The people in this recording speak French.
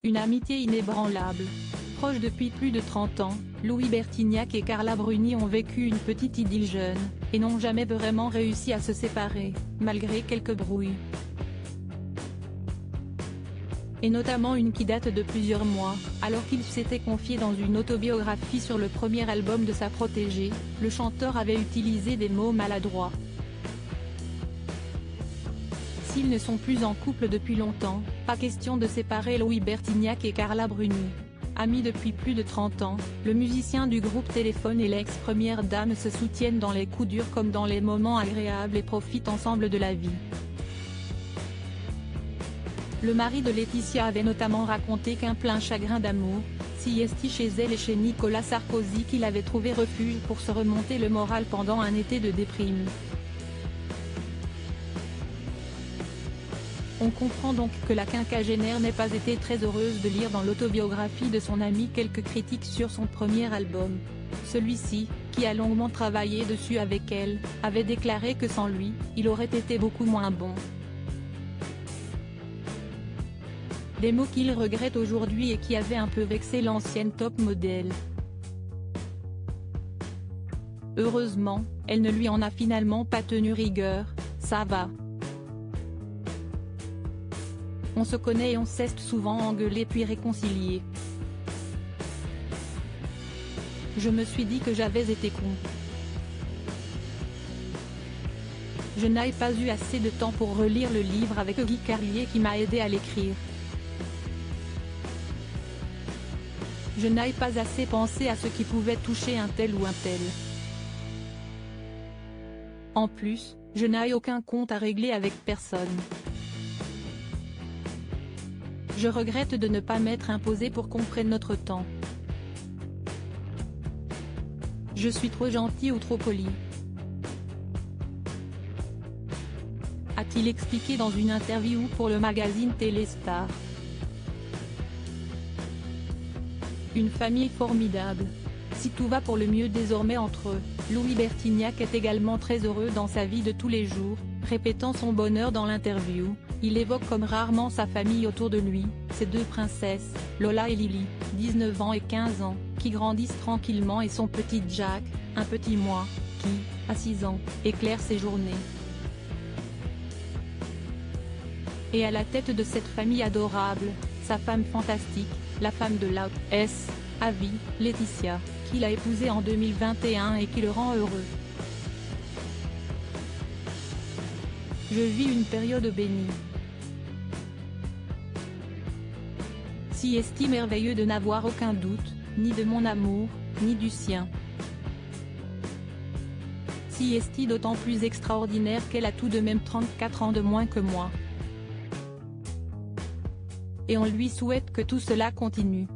Une amitié inébranlable. Proches depuis plus de 30 ans, Louis Bertignac et Carla Bruni ont vécu une petite idylle jeune, et n'ont jamais vraiment réussi à se séparer, malgré quelques brouilles. Et notamment une qui date de plusieurs mois, alors qu'il s'était confié dans une autobiographie sur le premier album de sa protégée, le chanteur avait utilisé des mots maladroits. S'ils ne sont plus en couple depuis longtemps, pas question de séparer Louis Bertignac et Carla Bruni. Amis depuis plus de 30 ans, le musicien du groupe Téléphone et l'ex-première dame se soutiennent dans les coups durs comme dans les moments agréables et profitent ensemble de la vie. Le mari de Laetitia avait notamment raconté qu'un plein chagrin d'amour, siestait chez elle et chez Nicolas Sarkozy qu'il avait trouvé refuge pour se remonter le moral pendant un été de déprime. On comprend donc que la quinquagénaire n'ait pas été très heureuse de lire dans l'autobiographie de son ami quelques critiques sur son premier album. Celui-ci, qui a longuement travaillé dessus avec elle, avait déclaré que sans lui, il aurait été beaucoup moins bon. Des mots qu'il regrette aujourd'hui et qui avaient un peu vexé l'ancienne top modèle. Heureusement, elle ne lui en a finalement pas tenu rigueur, ça va. On se connaît et on s'est souvent engueulé puis réconcilié. Je me suis dit que j'avais été con. Je n'ai pas eu assez de temps pour relire le livre avec Guy Carlier qui m'a aidé à l'écrire. Je n'ai pas assez pensé à ce qui pouvait toucher un tel ou un tel. En plus, je n'ai aucun compte à régler avec personne. Je regrette de ne pas m'être imposé pour qu'on prenne notre temps. Je suis trop gentil ou trop poli. A-t-il expliqué dans une interview pour le magazine Téléstar. Une famille formidable. Si tout va pour le mieux désormais entre eux, Louis Bertignac est également très heureux dans sa vie de tous les jours, répétant son bonheur dans l'interview. Il évoque comme rarement sa famille autour de lui, ses deux princesses, Lola et Lily, 19 ans et 15 ans, qui grandissent tranquillement et son petit Jack, un petit moi, qui, à 6 ans, éclaire ses journées. Et à la tête de cette famille adorable, sa femme fantastique, la femme de la S. à vie, Laetitia, qu'il a épousée en 2021 et qui le rend heureux. Je vis une période bénie. Si est merveilleux de n'avoir aucun doute, ni de mon amour, ni du sien. Si est d'autant plus extraordinaire qu'elle a tout de même 34 ans de moins que moi. Et on lui souhaite que tout cela continue.